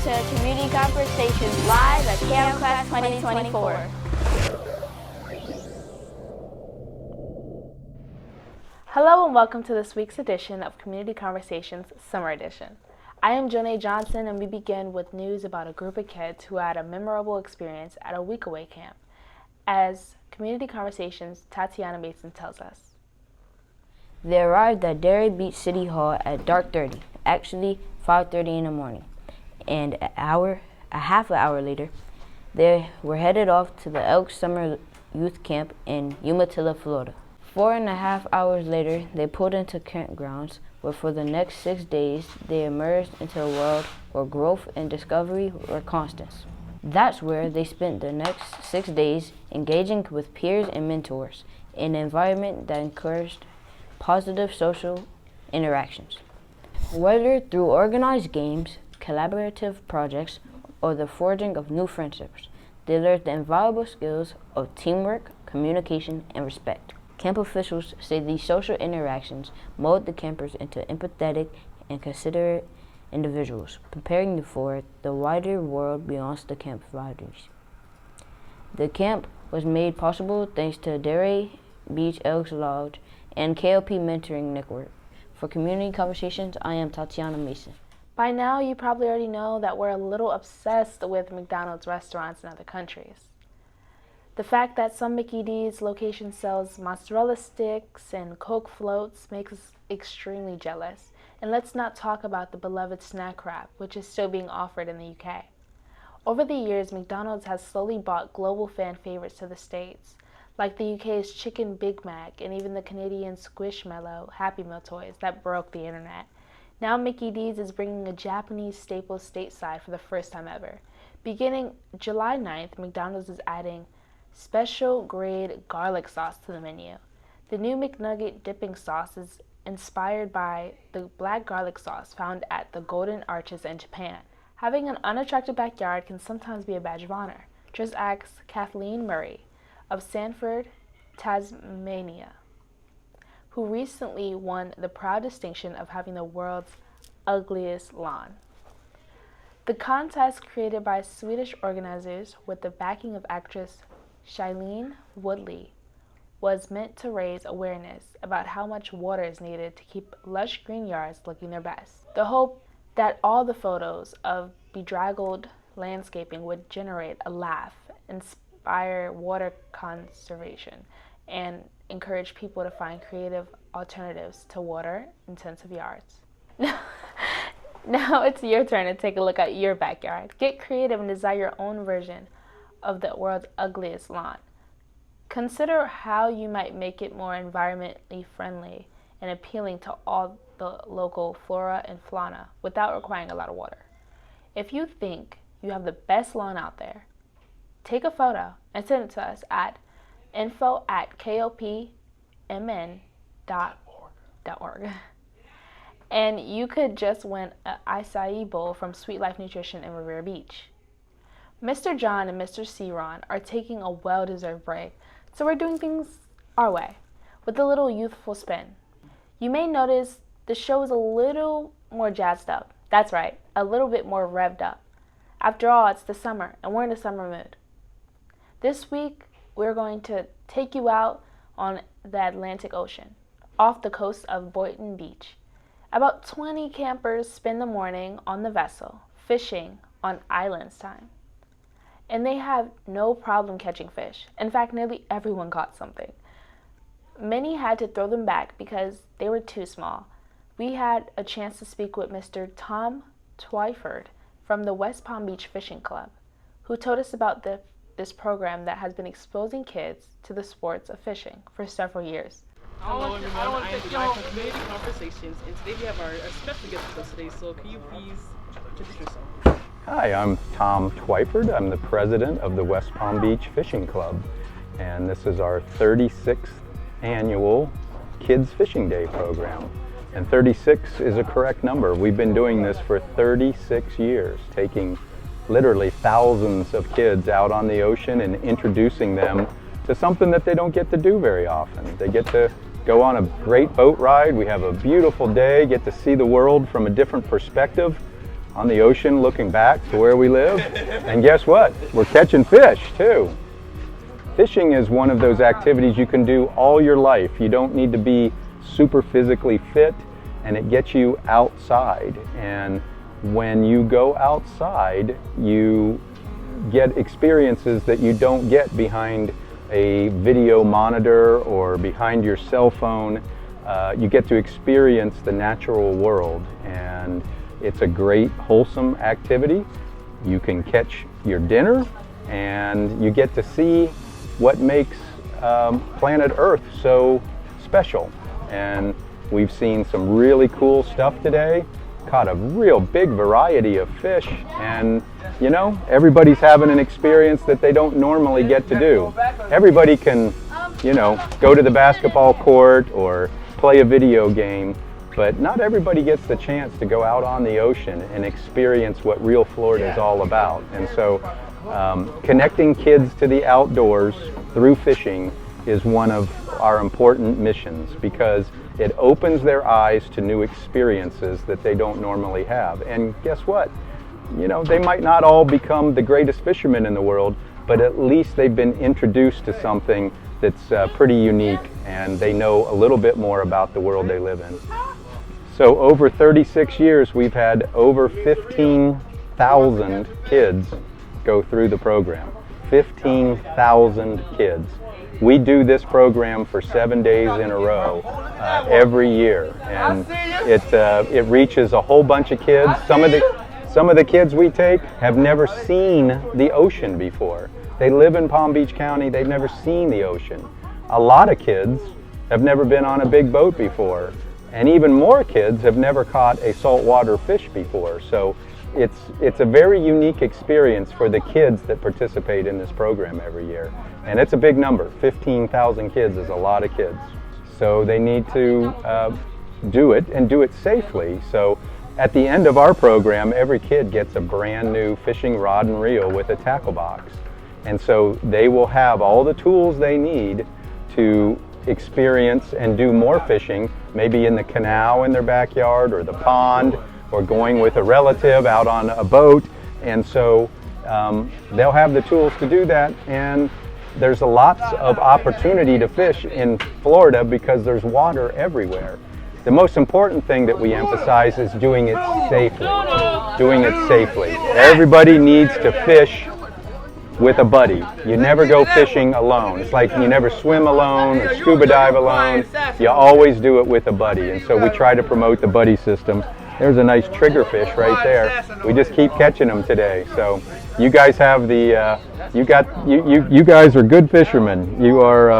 to Community Conversations live at Camp Quest 2024. Hello and welcome to this week's edition of Community Conversations Summer Edition. I am Jonay Johnson, and we begin with news about a group of kids who had a memorable experience at a week-away camp. As Community Conversations' Tatiana Mason tells us. They arrived at Delray Beach City Hall at dark 30, actually 5:30 in the morning, and a half an hour later, they were headed off to the Elk Summer Youth Camp in Umatilla, Florida. 4.5 hours later, they pulled into campgrounds where for the next 6 days, they immersed into a world where growth and discovery were constants. That's where they spent the next 6 days engaging with peers and mentors in an environment that encouraged positive social interactions. Whether through organized games, collaborative projects, or the forging of new friendships, they learned the invaluable skills of teamwork, communication, and respect. Camp officials say these social interactions mold the campers into empathetic and considerate individuals, preparing them for the wider world beyond the camp boundaries. The camp was made possible thanks to Delray Beach Elks Lodge and KLP Mentoring Network. For Community Conversations, I am Tatiana Mason. By now, you probably already know that we're a little obsessed with McDonald's restaurants in other countries. The fact that some Mickey D's location sells mozzarella sticks and Coke floats makes us extremely jealous. And let's not talk about the beloved snack wrap, which is still being offered in the UK. Over the years, McDonald's has slowly brought global fan favorites to the States, like the UK's Chicken Big Mac and even the Canadian Squishmallow Happy Meal toys that broke the internet. Now Mickey D's is bringing a Japanese staple stateside for the first time ever. Beginning July 9th, McDonald's is adding special grade garlic sauce to the menu. The new McNugget dipping sauce is inspired by the black garlic sauce found at the Golden Arches in Japan. Having an unattractive backyard can sometimes be a badge of honor. Just ask Kathleen Murray of Sanford, Tasmania, who recently won the proud distinction of having the world's ugliest lawn. The contest, created by Swedish organizers with the backing of actress Shailene Woodley, was meant to raise awareness about how much water is needed to keep lush green yards looking their best. The hope that all the photos of bedraggled landscaping would generate a laugh, inspire water conservation, and encourage people to find creative alternatives to water-intensive yards. Now it's your turn to take a look at your backyard. Get creative and design your own version of the world's ugliest lawn. Consider how you might make it more environmentally friendly and appealing to all the local flora and fauna without requiring a lot of water. If you think you have the best lawn out there, take a photo and send it to us at info@klpmn.org. And you could just win an acai bowl from Sweet Life Nutrition in Revere Beach. Mr. John and Mr. C. Ron are taking a well-deserved break, so we're doing things our way, with a little youthful spin. You may notice the show is a little more jazzed up. That's right, a little bit more revved up. After all, it's the summer, and we're in a summer mood. This week, we're going to take you out on the Atlantic Ocean, off the coast of Boynton Beach. About 20 campers spend the morning on the vessel, fishing on islands time. And they have no problem catching fish. In fact, nearly everyone caught something. Many had to throw them back because they were too small. We had a chance to speak with Mr. Tom Twyford from the West Palm Beach Fishing Club, who told us about this program that has been exposing kids to the sports of fishing for several years. Hello everyone, I am Eli from Community Conversations, and today we have our special guest with us today, so can you please introduce yourself? Hi, I'm Tom Twyford. I'm the president of the West Palm Beach Fishing Club, and this is our 36th annual Kids Fishing Day program. And 36 is a correct number. We've been doing this for 36 years, taking literally thousands of kids out on the ocean and introducing them to something that they don't get to do very often. They get to go on a great boat ride. We have a beautiful day, get to see the world from a different perspective. on the ocean looking back to where we live. And guess what? We're catching fish too. Fishing is one of those activities you can do all your life. You don't need to be super physically fit, and it gets you outside. And when you go outside, you get experiences that you don't get behind a video monitor or behind your cell phone. You get to experience the natural world, and it's a great wholesome activity. You can catch your dinner, and you get to see what makes planet Earth so special. And we've seen some really cool stuff today. Caught a real big variety of fish, and you know, everybody's having an experience that they don't normally get to do. Everybody can, you know, go to the basketball court or play a video game, but not everybody gets the chance to go out on the ocean and experience what real Florida is all about. And so connecting kids to the outdoors through fishing is one of our important missions, because it opens their eyes to new experiences that they don't normally have. And guess what? You know, they might not all become the greatest fishermen in the world, but at least they've been introduced to something that's pretty unique, and they know a little bit more about the world they live in. So over 36 years, we've had over 15,000 kids go through the program. 15,000 kids. We do this program for 7 days in a row every year, and it reaches a whole bunch of kids. Some of the kids we take have never seen the ocean before. They live in Palm Beach County, they've never seen the ocean. A lot of kids have never been on a big boat before, and even more kids have never caught a saltwater fish before. So it's a very unique experience for the kids that participate in this program every year. And it's a big number. 15,000 kids is a lot of kids. So they need to do it, and do it safely. So at the end of our program, every kid gets a brand new fishing rod and reel with a tackle box. And so they will have all the tools they need to experience and do more fishing, maybe in the canal in their backyard, or the pond, or going with a relative out on a boat. And so they'll have the tools to do that, and there's lots of opportunity to fish in Florida because there's water everywhere. The most important thing that we emphasize is doing it safely. Doing it safely. Everybody needs to fish with a buddy. You never go fishing alone. It's like you never swim alone or scuba dive alone. You always do it with a buddy. And so we try to promote the buddy system. There's a nice triggerfish right there. We just keep catching them today. So you guys have the, you guys are good fishermen. You're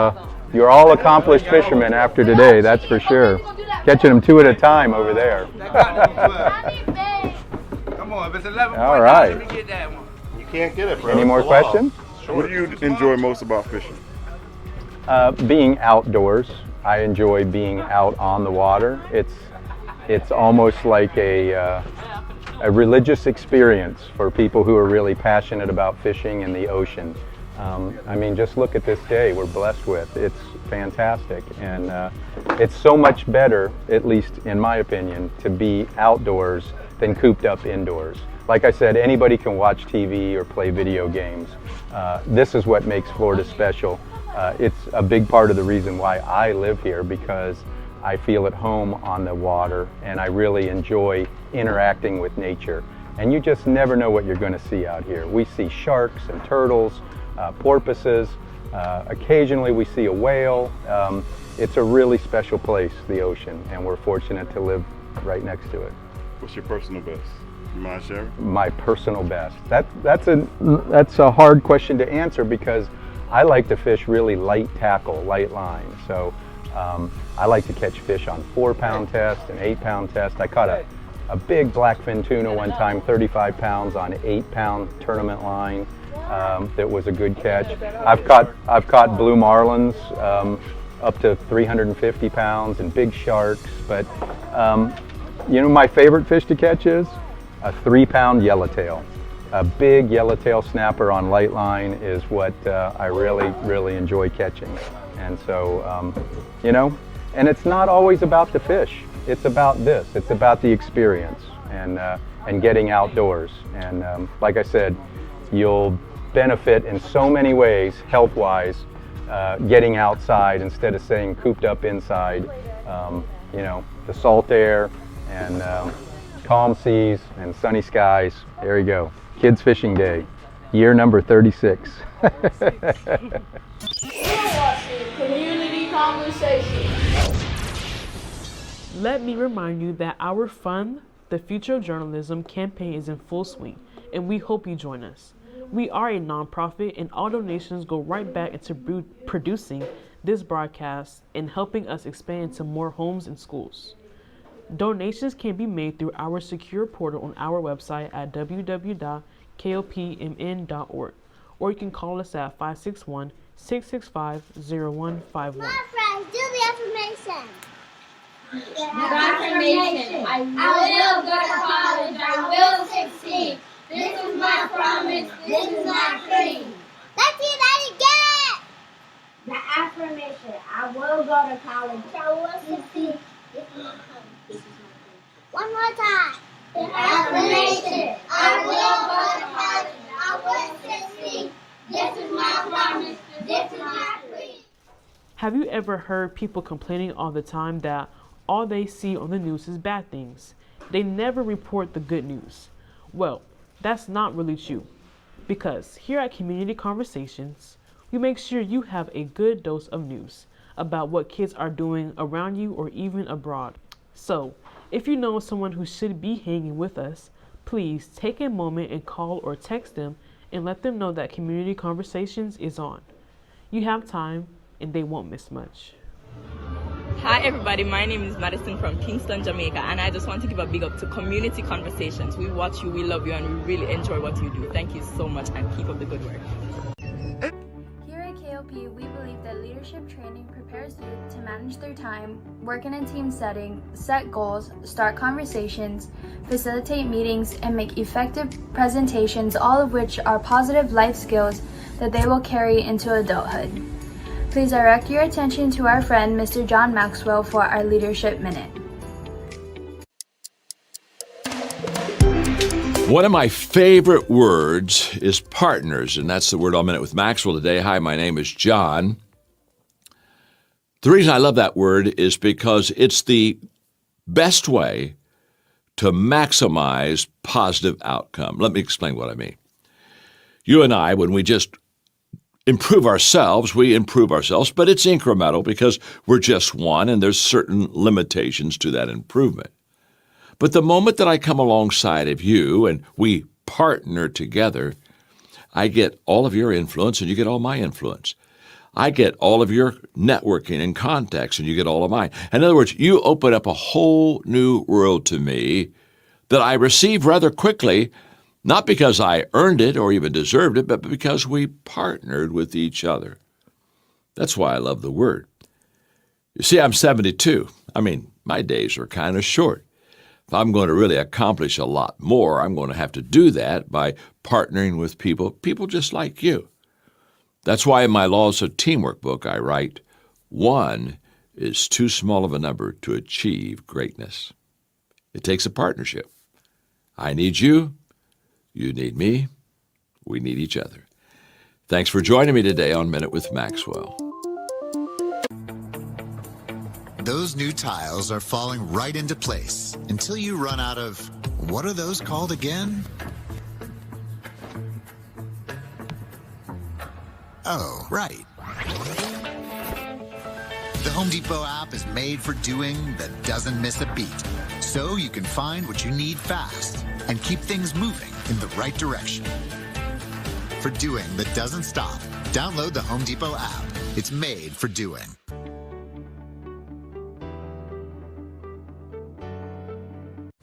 all accomplished fishermen after today, that's for sure. Catching them 2 at a time over there. All right. You can't get it, bro. Any more questions? What do you enjoy most about fishing? Being outdoors. I enjoy being out on the water. It's almost like a religious experience for people who are really passionate about fishing and the ocean. I mean, just look at this day we're blessed with. It's fantastic, and it's so much better, at least in my opinion, to be outdoors than cooped up indoors. Like I said, anybody can watch TV or play video games. This is what makes Florida special. It's a big part of the reason why I live here, because I feel at home on the water, and I really enjoy interacting with nature. And you just never know what you're going to see out here. We see sharks and turtles, porpoises. Occasionally we see a whale. It's a really special place, the ocean, and we're fortunate to live right next to it. What's your personal best? You mind sharing? My personal best. That's a hard question to answer, because I like to fish really light tackle, light line. So I like to catch fish on 4-pound test and 8-pound test. I caught a big blackfin tuna one time, 35 pounds on 8-pound tournament line. That was a good catch. I've caught blue marlins up to 350 pounds and big sharks. But you know, my favorite fish to catch is a 3-pound yellowtail. A big yellowtail snapper on light line is what I really enjoy catching. And so, you know, and it's not always about the fish. It's about this. It's about the experience. And and getting outdoors. And like I said, you'll benefit in so many ways, health-wise, getting outside instead of staying cooped up inside. You know, the salt air and calm seas and sunny skies. There you go. Kids Fishing Day, year number 36. Community conversation. Let me remind you that our Fund the Future of Journalism campaign is in full swing, and we hope you join us. We are a nonprofit, and all donations go right back into producing this broadcast and helping us expand to more homes and schools. Donations can be made through our secure portal on our website at www.kopmn.org, or you can call us at 561-665-0151. My friends, do the affirmation. Affirmation. I will go to college. I will succeed. This is my promise. This is my dream. Let's hear that again. The affirmation. I will go to college. I will succeed. This is my promise. This is my dream. One more time. The affirmation. I will go to college. I will succeed. This is my promise. This is my dream. Have you ever heard people complaining all the time that all they see on the news is bad things? They never report the good news. Well, that's not really true, because here at Community Conversations, we make sure you have a good dose of news about what kids are doing around you or even abroad. So, if you know someone who should be hanging with us, please take a moment and call or text them and let them know that Community Conversations is on. You have time and they won't miss much. Hi everybody, my name is Madison from Kingston, Jamaica, and I just want to give a big up to Community Conversations. We watch you, we love you, and we really enjoy what you do. Thank you so much and keep up the good work. Here at KOP, we believe that leadership training prepares youth to manage their time, work in a team setting, set goals, start conversations, facilitate meetings, and make effective presentations, all of which are positive life skills that they will carry into adulthood. Please direct your attention to our friend, Mr. John Maxwell, for our Leadership Minute. One of my favorite words is partners, and that's the word I'll minute with Maxwell today. Hi, my name is John. The reason I love that word is because it's the best way to maximize positive outcome. Let me explain what I mean. You and I, when we just improve ourselves, we improve ourselves, but it's incremental because we're just one and there's certain limitations to that improvement. But the moment that I come alongside of you and we partner together, I get all of your influence and you get all my influence. I get all of your networking and contacts and you get all of mine. In other words, you open up a whole new world to me that I receive rather quickly, not because I earned it or even deserved it, but because we partnered with each other. That's why I love the word. You see, I'm 72. I mean, my days are kind of short. If I'm going to really accomplish a lot more, I'm going to have to do that by partnering with people just like you. That's why in my Laws of Teamwork book, I write, one is too small of a number to achieve greatness. It takes a partnership. I need you. You need me. We need each other. Thanks for joining me today on Minute with Maxwell. Those new tiles are falling right into place until you run out of, what are those called again? Oh, right. The Home Depot app is made for doing that doesn't miss a beat, so you can find what you need fast and keep things moving in the right direction. For doing that doesn't stop, download the Home Depot app. It's made for doing.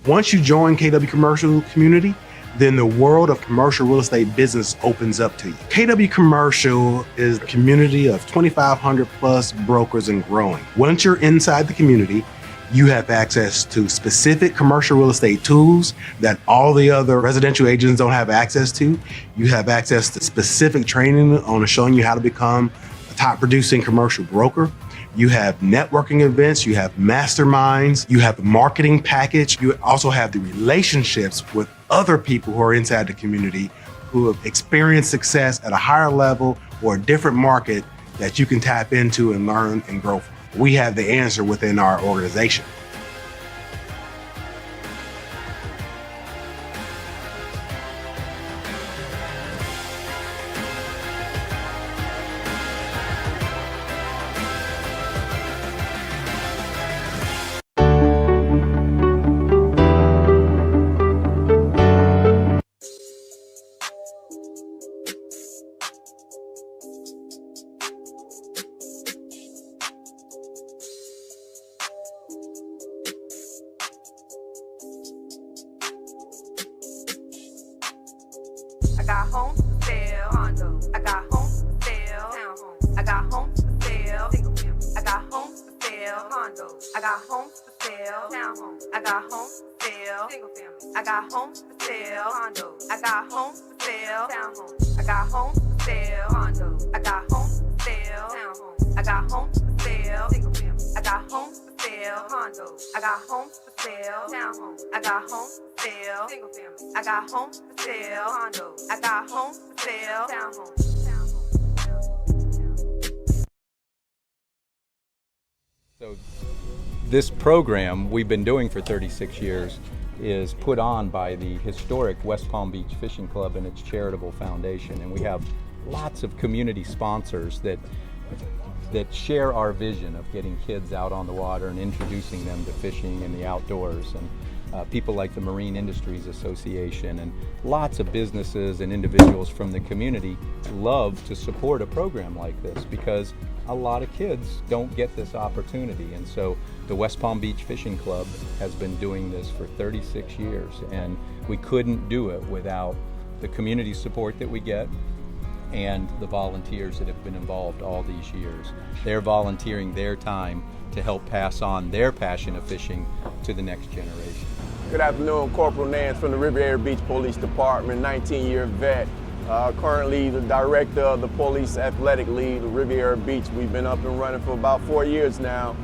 Once you join KW Commercial Community, then the world of commercial real estate business opens up to you. KW Commercial is a community of 2,500 plus brokers and growing. Once you're inside the community, you have access to specific commercial real estate tools that all the other residential agents don't have access to. You have access to specific training on showing you how to become a top producing commercial broker. You have networking events, you have masterminds, you have the marketing package, you also have the relationships with other people who are inside the community who have experienced success at a higher level or a different market that you can tap into and learn and grow from. We have the answer within our organization. I got homes for sale, condos. I got homes for sale, townhomes. I got homes for sale, single family. I got homes for sale, condos. I got homes for sale, townhomes. I got homes for sale, single family. I got homes for sale, condos. I got homes for sale, townhomes. I got homes for sale, condos. I got homes for sale, townhomes. I got homes for sale, single family. I got homes for sale, condos. I got homes for sale, townhomes. I got homes for sale, single family. I got homes for sale, condos. I got homes for sale, townhomes. So this program we've been doing for 36 years is put on by the historic West Palm Beach Fishing Club and its charitable foundation, and we have lots of community sponsors that share our vision of getting kids out on the water and introducing them to fishing and the outdoors, and people like the Marine Industries Association and lots of businesses and individuals from the community love to support a program like this because a lot of kids don't get this opportunity. And so the West Palm Beach Fishing Club has been doing this for 36 years, and we couldn't do it without the community support that we get and the volunteers that have been involved all these years. They're volunteering their time to help pass on their passion of fishing to the next generation. Good afternoon, Corporal Nance from the Riviera Beach Police Department, 19-year vet. Currently the director of the Police Athletic League, the Riviera Beach. We've been up and running for about 4 years now.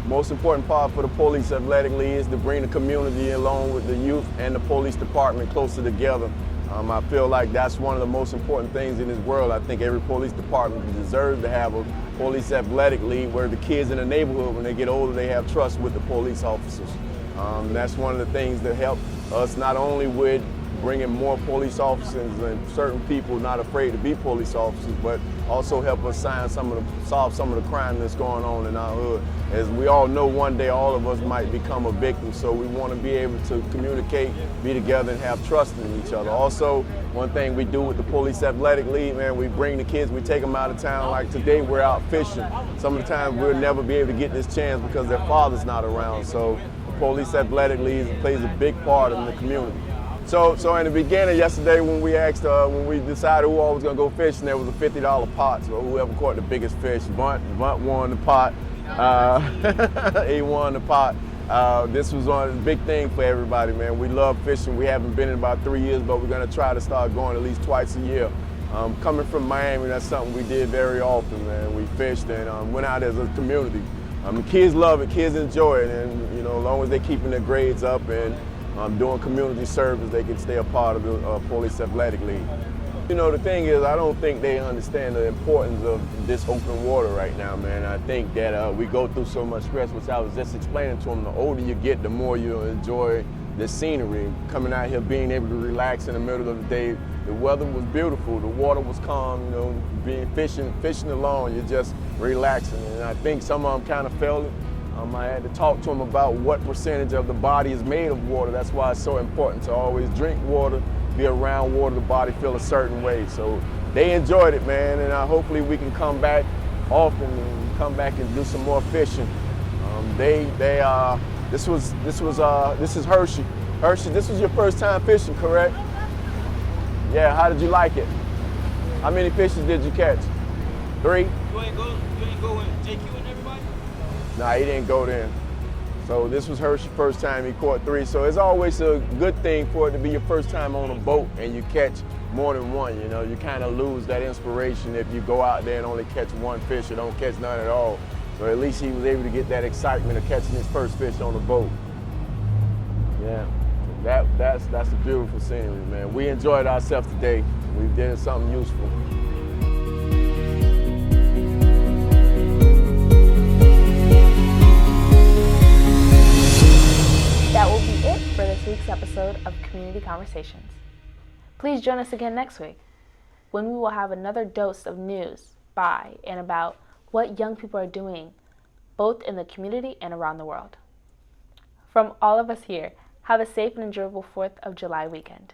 Most important part for the Police Athletic League is to bring the community along with the youth and the police department closer together. I feel like that's one of the most important things in this world. I think every police department deserves to have a police athletic league where the kids in the neighborhood, when they get older, they have trust with the police officers. That's one of the things that help us not only with bringing more police officers and certain people not afraid to be police officers, but also help us solve some of the crime that's going on in our hood. As we all know, one day all of us might become a victim, so we want to be able to communicate, be together, and have trust in each other. Also, one thing we do with the Police Athletic League, man, we bring the kids, we take them out of town. Like today, we're out fishing. Some of the times we'll never be able to get this chance because their father's not around, so the Police Athletic League plays a big part in the community. So in the beginning yesterday when we decided who all was gonna go fishing, there was a $50 pot. So whoever caught the biggest fish, Bunt won the pot. He won the pot. This was a big thing for everybody, man. We love fishing. We haven't been in about 3 years, but we're gonna try to start going at least twice a year. Coming from Miami, that's something we did very often, man. We fished and went out as a community. Kids love it, kids enjoy it, and as long as they're keeping their grades up and doing community service, they can stay a part of the Police Athletic League. The thing is, I don't think they understand the importance of this open water right now, man. I think that we go through so much stress, which I was just explaining to them. The older you get, the more you enjoy the scenery. Coming out here, being able to relax in the middle of the day. The weather was beautiful, the water was calm, being fishing alone, you're just relaxing. And I think some of them kind of felt it. I had to talk to them about what percentage of the body is made of water. That's why it's so important to always drink water, be around water, the body feel a certain way. So they enjoyed it, man, and hopefully we can come back often and come back and do some more fishing. This is Hershey. Hershey, this was your first time fishing, correct? Yeah, how did you like it? How many fishes did you catch? 3? You ain't go with JQ and everybody? Nah, he didn't go then. So this was Hershey's first time, he caught 3. So it's always a good thing for it to be your first time on a boat and you catch more than one. You know, you kind of lose that inspiration if you go out there and only catch one fish or don't catch none at all. So at least he was able to get that excitement of catching his first fish on the boat. Yeah, that's a beautiful scenery, man. We enjoyed ourselves today. We did something useful. That will be it for this week's episode of Community Conversations. Please join us again next week, when we will have another dose of news by and about what young people are doing, both in the community and around the world. From all of us here, have a safe and enjoyable 4th of July weekend.